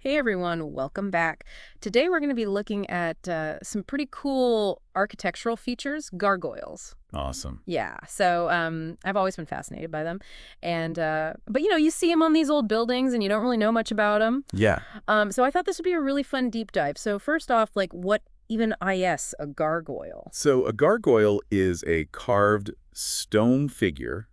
Hey everyone, welcome back. Today we're going to be looking at some pretty cool architectural features, gargoyles. Awesome. Yeah, so I've always been fascinated by them, and but you see them on these old buildings, and you don't really know much about them. Yeah. So I thought this would be a really fun deep dive. So first off, like what even is a gargoyle? So a gargoyle is a carved stone figure,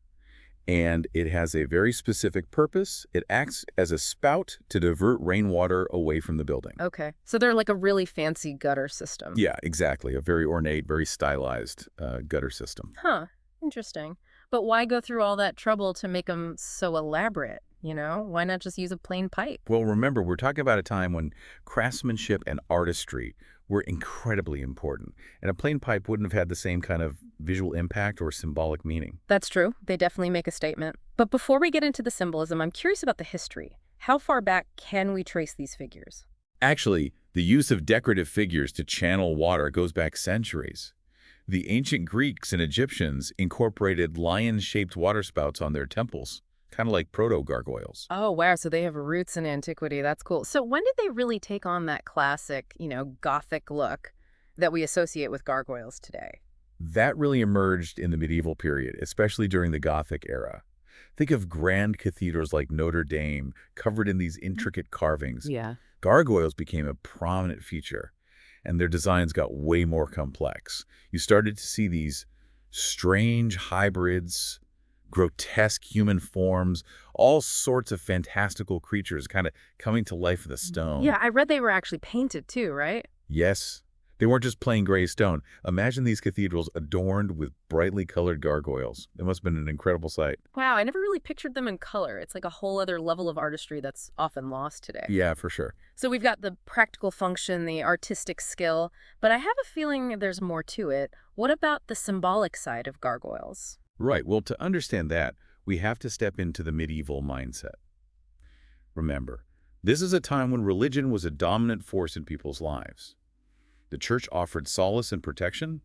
and it has a very specific purpose. It acts as a spout to divert rainwater away from the building. Okay, so they're like a really fancy gutter system. Yeah, exactly. A very ornate, very stylized gutter system. Huh, interesting. But why go through all that trouble to make them so elaborate? Why not just use a plain pipe? Well, remember, we're talking about a time when craftsmanship and artistry were incredibly important, and a plain pipe wouldn't have had the same kind of visual impact or symbolic meaning. That's true. They definitely make a statement. But before we get into the symbolism, I'm curious about the history. How far back can we trace these figures? Actually, the use of decorative figures to channel water goes back centuries. The ancient Greeks and Egyptians incorporated lion-shaped waterspouts on their temples, kind of like proto-gargoyles. Oh, wow. So they have roots in antiquity. That's cool. So when did they really take on that classic, Gothic look that we associate with gargoyles today? That really emerged in the medieval period, especially during the Gothic era. Think of grand cathedrals like Notre Dame, covered in these intricate carvings. Yeah. Gargoyles became a prominent feature, and their designs got way more complex. You started to see these strange hybrids, grotesque human forms, all sorts of fantastical creatures kind of coming to life with a stone. Yeah, I read they were actually painted too, right? Yes, they weren't just plain gray stone. Imagine these cathedrals adorned with brightly colored gargoyles. It must have been an incredible sight. Wow, I never really pictured them in color. It's like a whole other level of artistry that's often lost today. Yeah, for sure. So we've got the practical function, the artistic skill, but I have a feeling there's more to it. What about the symbolic side of gargoyles? Right. Well, to understand that, we have to step into the medieval mindset. Remember, this is a time when religion was a dominant force in people's lives. The church offered solace and protection,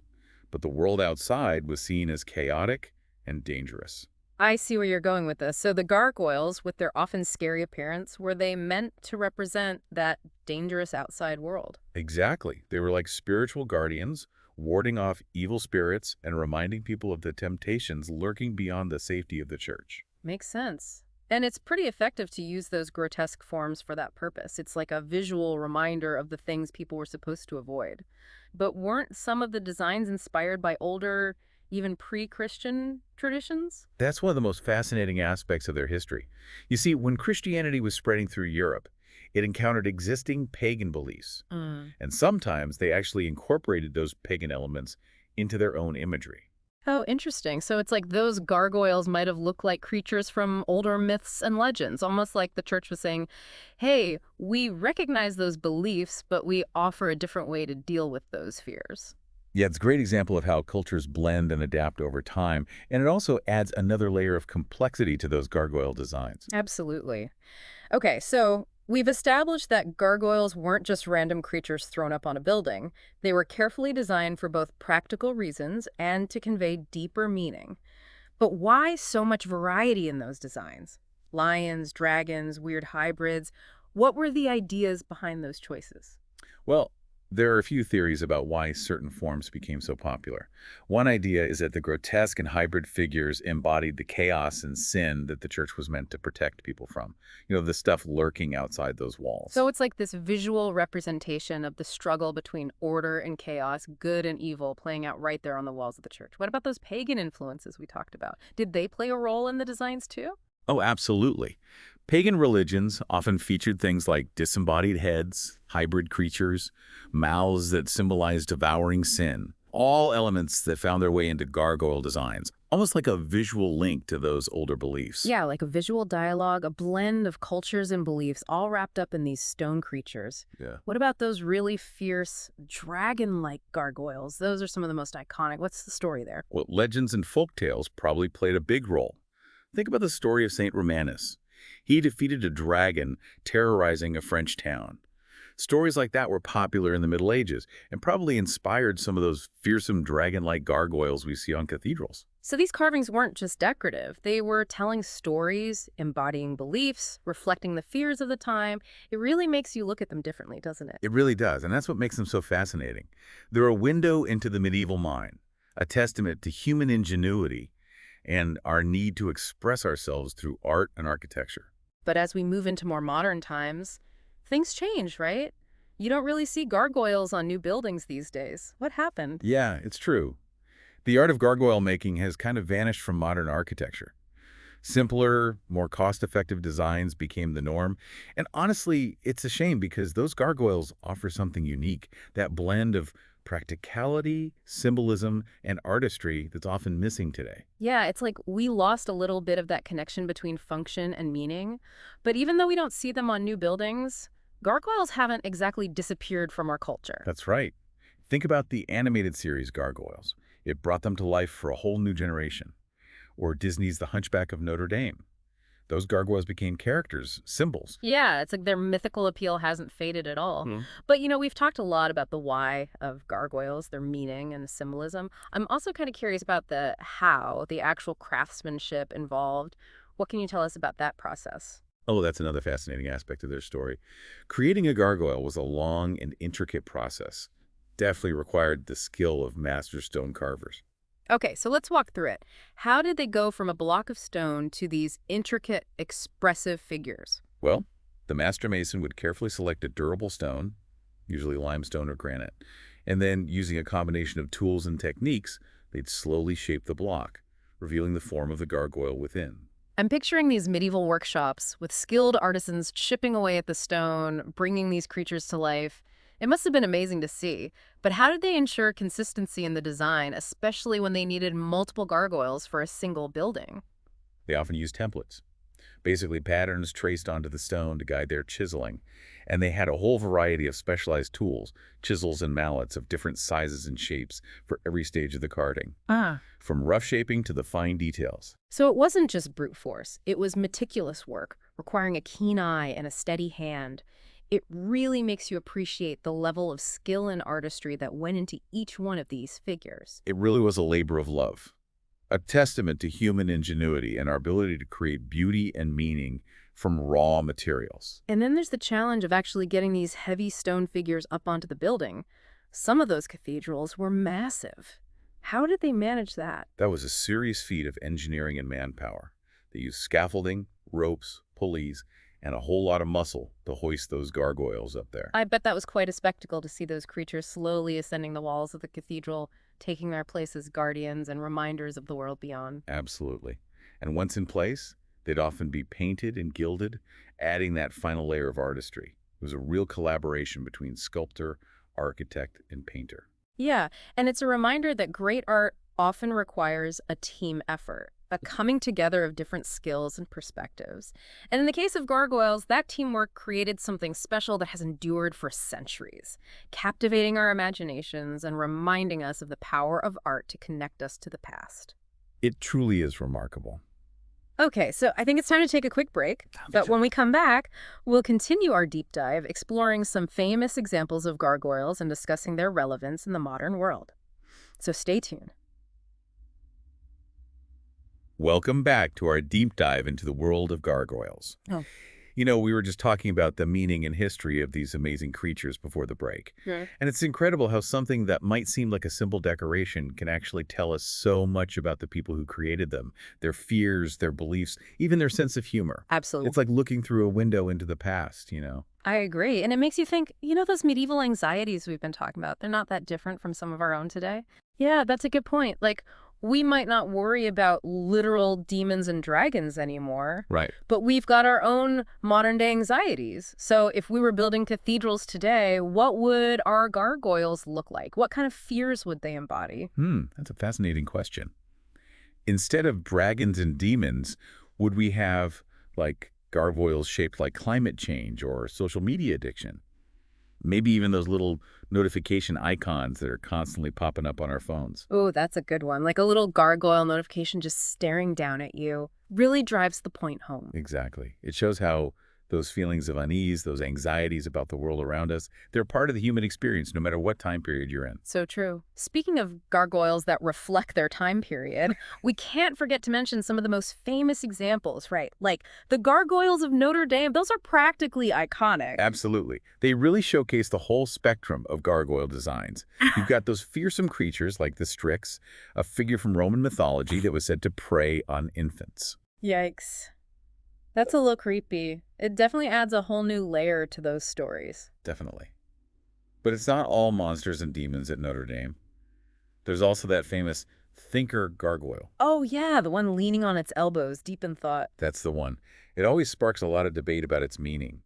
but the world outside was seen as chaotic and dangerous. I see where you're going with this. So the gargoyles, with their often scary appearance, were they meant to represent that dangerous outside world? Exactly. They were like spiritual guardians, warding off evil spirits and reminding people of the temptations lurking beyond the safety of the church. Makes sense. And it's pretty effective to use those grotesque forms for that purpose. It's like a visual reminder of the things people were supposed to avoid. But weren't some of the designs inspired by older, even pre-Christian traditions? That's one of the most fascinating aspects of their history. You see, when Christianity was spreading through Europe, it encountered existing pagan beliefs, Mm. and sometimes they actually incorporated those pagan elements into their own imagery. Oh, interesting. So it's like those gargoyles might have looked like creatures from older myths and legends, almost like the church was saying, hey, we recognize those beliefs, but we offer a different way to deal with those fears. Yeah, it's a great example of how cultures blend and adapt over time, and it also adds another layer of complexity to those gargoyle designs. Absolutely. Okay, so we've established that gargoyles weren't just random creatures thrown up on a building. They were carefully designed for both practical reasons and to convey deeper meaning. But why so much variety in those designs? Lions, dragons, weird hybrids. What were the ideas behind those choices? Well, there are a few theories about why certain forms became so popular. One idea is that the grotesque and hybrid figures embodied the chaos and sin that the church was meant to protect people from. The stuff lurking outside those walls. So it's like this visual representation of the struggle between order and chaos, good and evil, playing out right there on the walls of the church. What about those pagan influences we talked about? Did they play a role in the designs too? Oh, absolutely. Pagan religions often featured things like disembodied heads, hybrid creatures, mouths that symbolize devouring sin, all elements that found their way into gargoyle designs, almost like a visual link to those older beliefs. Yeah, like a visual dialogue, a blend of cultures and beliefs, all wrapped up in these stone creatures. Yeah. What about those really fierce, dragon-like gargoyles? Those are some of the most iconic. What's the story there? Well, legends and folktales probably played a big role. Think about the story of Saint Romanus. He defeated a dragon terrorizing a French town. Stories like that were popular in the Middle Ages and probably inspired some of those fearsome dragon-like gargoyles we see on cathedrals. So these carvings weren't just decorative. They were telling stories, embodying beliefs, reflecting the fears of the time. It really makes you look at them differently, doesn't it? It really does, and that's what makes them so fascinating. They're a window into the medieval mind, a testament to human ingenuity and our need to express ourselves through art and architecture. But as we move into more modern times, things change, right? You don't really see gargoyles on new buildings these days. What happened? Yeah, it's true. The art of gargoyle making has kind of vanished from modern architecture. Simpler, more cost-effective designs became the norm. And honestly, it's a shame because those gargoyles offer something unique, that blend of practicality, symbolism, and artistry that's often missing today. Yeah, it's like we lost a little bit of that connection between function and meaning. But even though we don't see them on new buildings, gargoyles haven't exactly disappeared from our culture. That's right. Think about the animated series Gargoyles. It brought them to life for a whole new generation. Or Disney's The Hunchback of Notre Dame. Those gargoyles became characters, symbols. Yeah, it's like their mythical appeal hasn't faded at all. But, we've talked a lot about the why of gargoyles, their meaning and symbolism. I'm also kind of curious about the how, the actual craftsmanship involved. What can you tell us about that process? Oh, that's another fascinating aspect of their story. Creating a gargoyle was a long and intricate process. Definitely required the skill of master stone carvers. Okay, so let's walk through it. How did they go from a block of stone to these intricate, expressive figures? Well, the master mason would carefully select a durable stone, usually limestone or granite, and then, using a combination of tools and techniques, they'd slowly shape the block, revealing the form of the gargoyle within. I'm picturing these medieval workshops with skilled artisans chipping away at the stone, bringing these creatures to life. It must have been amazing to see. But how did they ensure consistency in the design, especially when they needed multiple gargoyles for a single building? They often used templates, basically patterns traced onto the stone to guide their chiseling, and they had a whole variety of specialized tools, chisels and mallets of different sizes and shapes for every stage of the carving, Ah. from rough shaping to the fine details. So it wasn't just brute force. It was meticulous work, requiring a keen eye and a steady hand. It really makes you appreciate the level of skill and artistry that went into each one of these figures. It really was a labor of love, a testament to human ingenuity and our ability to create beauty and meaning from raw materials. And then there's the challenge of actually getting these heavy stone figures up onto the building. Some of those cathedrals were massive. How did they manage that? That was a serious feat of engineering and manpower. They used scaffolding, ropes, pulleys, and a whole lot of muscle to hoist those gargoyles up there. I bet that was quite a spectacle to see those creatures slowly ascending the walls of the cathedral, taking their place as guardians and reminders of the world beyond. Absolutely. And once in place, they'd often be painted and gilded, adding that final layer of artistry. It was a real collaboration between sculptor, architect, and painter. Yeah, and it's a reminder that great art often requires a team effort, a coming together of different skills and perspectives. And in the case of gargoyles, that teamwork created something special that has endured for centuries, captivating our imaginations and reminding us of the power of art to connect us to the past. It truly is remarkable. Okay, so I think it's time to take a quick break. But when we come back, we'll continue our deep dive, exploring some famous examples of gargoyles and discussing their relevance in the modern world. So stay tuned. Welcome back to our deep dive into the world of gargoyles. Oh. We were just talking about the meaning and history of these amazing creatures before the break. Yeah. And it's incredible how something that might seem like a simple decoration can actually tell us so much about the people who created them, their fears, their beliefs, even their sense of humor. Absolutely. It's like looking through a window into the past. I agree. And it makes you think, those medieval anxieties we've been talking about, they're not that different from some of our own today. Yeah, that's a good point. Like, we might not worry about literal demons and dragons anymore. Right. But we've got our own modern-day anxieties. So if we were building cathedrals today, what would our gargoyles look like? What kind of fears would they embody? That's a fascinating question. Instead of dragons and demons, would we have, like, gargoyles shaped like climate change or social media addiction? Maybe even those little notification icons that are constantly popping up on our phones. Oh, that's a good one. Like a little gargoyle notification just staring down at you really drives the point home. Exactly. It shows how Those feelings of unease, those anxieties about the world around us, they're part of the human experience no matter what time period you're in. So true. Speaking of gargoyles that reflect their time period, we can't forget to mention some of the most famous examples, right? Like the gargoyles of Notre Dame, those are practically iconic. Absolutely. They really showcase the whole spectrum of gargoyle designs. You've got those fearsome creatures like the Strix, a figure from Roman mythology that was said to prey on infants. Yikes. That's a little creepy. It definitely adds a whole new layer to those stories. Definitely. But it's not all monsters and demons at Notre Dame. There's also that famous thinker gargoyle. Oh yeah, the one leaning on its elbows, deep in thought. That's the one. It always sparks a lot of debate about its meaning.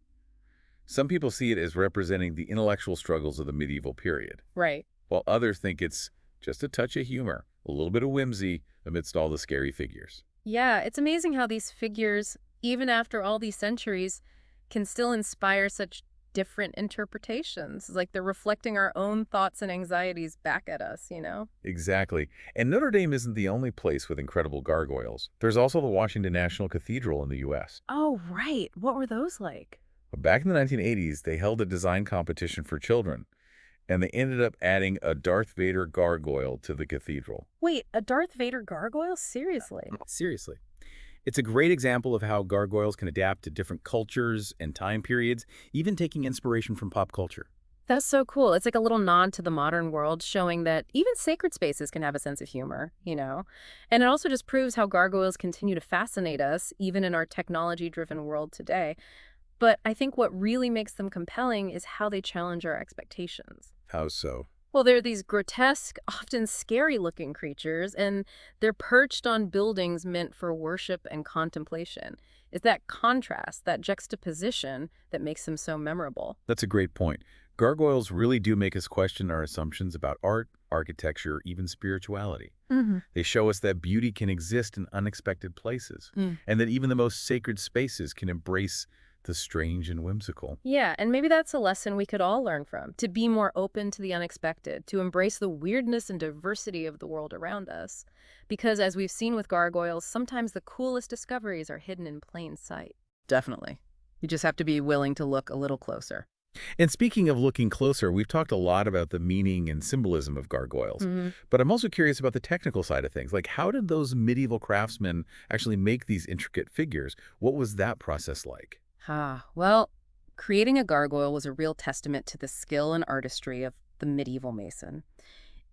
Some people see it as representing the intellectual struggles of the medieval period, Right. while others think it's just a touch of humor, a little bit of whimsy amidst all the scary figures. Yeah, it's amazing how these figures, even after all these centuries, can still inspire such different interpretations. Like they're reflecting our own thoughts and anxieties back at us, you know? Exactly. And Notre Dame isn't the only place with incredible gargoyles. There's also the Washington National Cathedral in the U.S. Oh, right. What were those like? Back in the 1980s, they held a design competition for children, and they ended up adding a Darth Vader gargoyle to the cathedral. Wait, a Darth Vader gargoyle? Seriously? Seriously. It's a great example of how gargoyles can adapt to different cultures and time periods, even taking inspiration from pop culture. That's so cool. It's like a little nod to the modern world, showing that even sacred spaces can have a sense of humor, you know? And it also just proves how gargoyles continue to fascinate us, even in our technology-driven world today. But I think what really makes them compelling is how they challenge our expectations. How so? Well, they're these grotesque, often scary-looking creatures, and they're perched on buildings meant for worship and contemplation. It's that contrast, that juxtaposition, that makes them so memorable. That's a great point. Gargoyles really do make us question our assumptions about art, architecture, even spirituality. Mm-hmm. They show us that beauty can exist in unexpected places, and that even the most sacred spaces can embrace the strange and whimsical. Yeah, and maybe that's a lesson we could all learn from, to be more open to the unexpected, to embrace the weirdness and diversity of the world around us. Because as we've seen with gargoyles, sometimes the coolest discoveries are hidden in plain sight. Definitely. You just have to be willing to look a little closer. And speaking of looking closer, we've talked a lot about the meaning and symbolism of gargoyles. Mm-hmm. But I'm also curious about the technical side of things. Like, how did those medieval craftsmen actually make these intricate figures? What was that process like? Well, creating a gargoyle was a real testament to the skill and artistry of the medieval mason.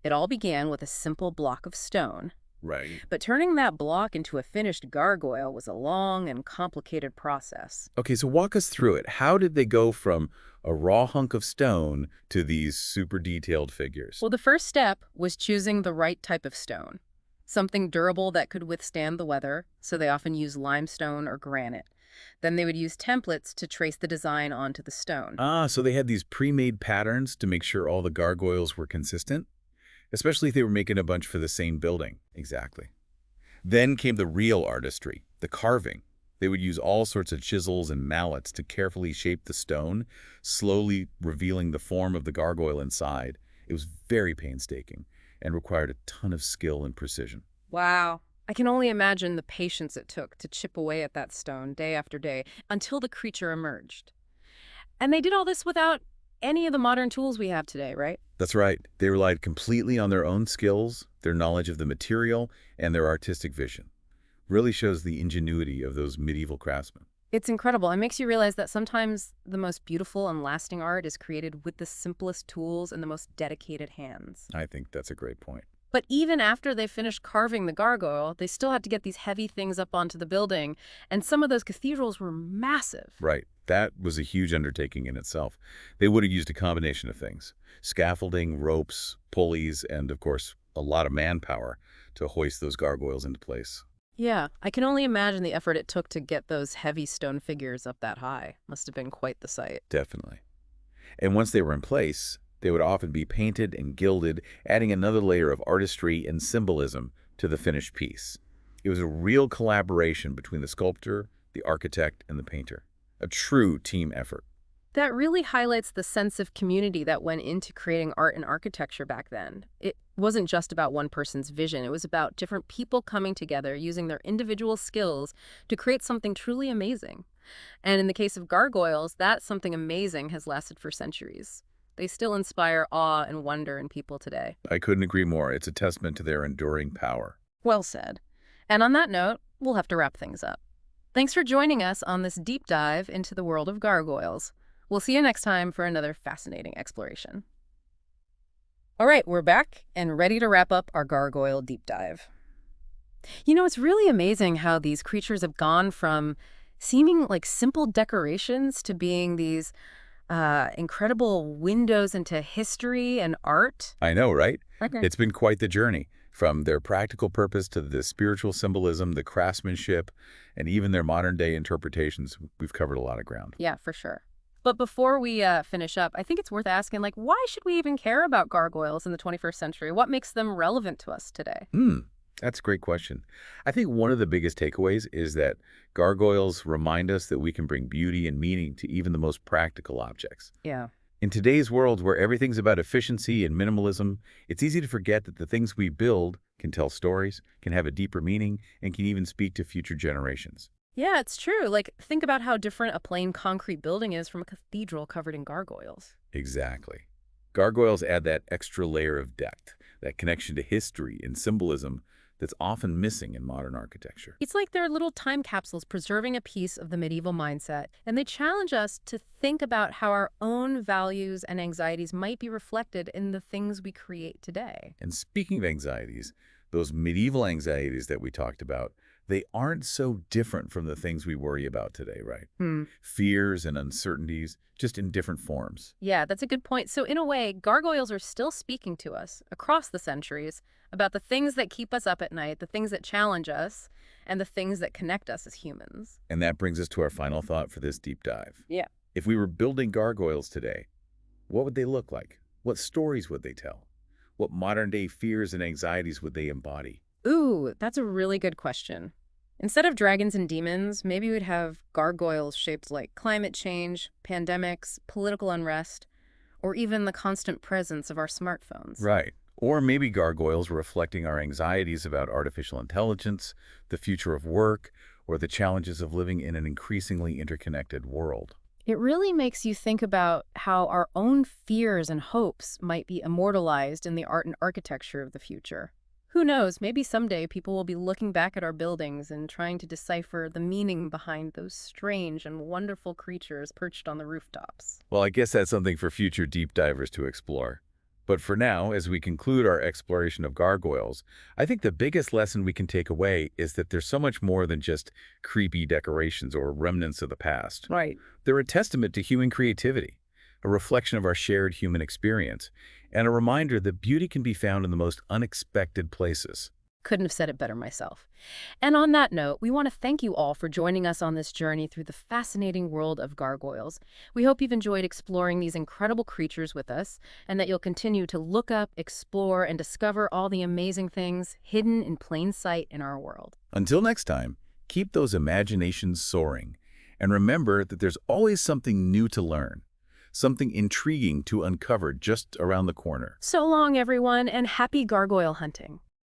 It all began with a simple block of stone, Right. but turning that block into a finished gargoyle was a long and complicated process. Okay, so walk us through it. How did they go from a raw hunk of stone to these super detailed figures? Well, the first step was choosing the right type of stone, something durable that could withstand the weather, so they often use limestone or granite. Then they would use templates to trace the design onto the stone. So they had these pre-made patterns to make sure all the gargoyles were consistent, especially if they were making a bunch for the same building. Exactly. Then came the real artistry, the carving. They would use all sorts of chisels and mallets to carefully shape the stone, slowly revealing the form of the gargoyle inside. It was very painstaking and required a ton of skill and precision. Wow. I can only imagine the patience it took to chip away at that stone day after day until the creature emerged. And they did all this without any of the modern tools we have today, right? That's right. They relied completely on their own skills, their knowledge of the material, and their artistic vision. Really shows the ingenuity of those medieval craftsmen. It's incredible. It makes you realize that sometimes the most beautiful and lasting art is created with the simplest tools and the most dedicated hands. I think that's a great point. But even after they finished carving the gargoyle, they still had to get these heavy things up onto the building, and some of those cathedrals were massive. Right. That was a huge undertaking in itself. They would have used a combination of things: scaffolding, ropes, pulleys, and, of course, a lot of manpower to hoist those gargoyles into place. Yeah, I can only imagine the effort it took to get those heavy stone figures up that high. Must have been quite the sight. Definitely. And once they were in place, they would often be painted and gilded, adding another layer of artistry and symbolism to the finished piece. It was a real collaboration between the sculptor, the architect, and the painter. A true team effort. That really highlights the sense of community that went into creating art and architecture back then. It wasn't just about one person's vision. It was about different people coming together, using their individual skills to create something truly amazing. And in the case of gargoyles, that something amazing has lasted for centuries. They still inspire awe and wonder in people today. I couldn't agree more. It's a testament to their enduring power. Well said. And on that note, we'll have to wrap things up. Thanks for joining us on this deep dive into the world of gargoyles. We'll see you next time for another fascinating exploration. All right, we're back and ready to wrap up our gargoyle deep dive. It's really amazing how these creatures have gone from seeming like simple decorations to being these incredible windows into history and art. I know, right? Okay. It's been quite the journey, from their practical purpose to the spiritual symbolism, the craftsmanship, and even their modern-day interpretations. We've covered a lot of ground. Yeah, for sure. But before we finish up, I think it's worth asking, why should we even care about gargoyles in the 21st century? What makes them relevant to us today? That's a great question. I think one of the biggest takeaways is that gargoyles remind us that we can bring beauty and meaning to even the most practical objects. Yeah. In today's world where everything's about efficiency and minimalism, it's easy to forget that the things we build can tell stories, can have a deeper meaning, and can even speak to future generations. Yeah, it's true. Think about how different a plain concrete building is from a cathedral covered in gargoyles. Exactly. Gargoyles add that extra layer of depth, that connection to history and symbolism that's often missing in modern architecture. It's like they're little time capsules preserving a piece of the medieval mindset, and they challenge us to think about how our own values and anxieties might be reflected in the things we create today. And speaking of anxieties, those medieval anxieties that we talked about, they aren't so different from the things we worry about today, right? Fears and uncertainties, just in different forms. Yeah, that's a good point. So in a way, gargoyles are still speaking to us across the centuries about the things that keep us up at night, the things that challenge us, and the things that connect us as humans. And that brings us to our final thought for this deep dive. Yeah. If we were building gargoyles today, what would they look like? What stories would they tell? What modern-day fears and anxieties would they embody? Ooh, that's a really good question. Instead of dragons and demons, maybe we'd have gargoyles shaped like climate change, pandemics, political unrest, or even the constant presence of our smartphones. Right. Or maybe gargoyles reflecting our anxieties about artificial intelligence, the future of work, or the challenges of living in an increasingly interconnected world. It really makes you think about how our own fears and hopes might be immortalized in the art and architecture of the future. Who knows, maybe someday people will be looking back at our buildings and trying to decipher the meaning behind those strange and wonderful creatures perched on the rooftops. Well, I guess that's something for future deep divers to explore. But for now, as we conclude our exploration of gargoyles, I think the biggest lesson we can take away is that there's so much more than just creepy decorations or remnants of the past. Right. They're a testament to human creativity, a reflection of our shared human experience, and a reminder that beauty can be found in the most unexpected places. Couldn't have said it better myself. And on that note, we want to thank you all for joining us on this journey through the fascinating world of gargoyles. We hope you've enjoyed exploring these incredible creatures with us, and that you'll continue to look up, explore, and discover all the amazing things hidden in plain sight in our world. Until next time, keep those imaginations soaring, and remember that there's always something new to learn, something intriguing to uncover just around the corner. So long, everyone, and happy gargoyle hunting.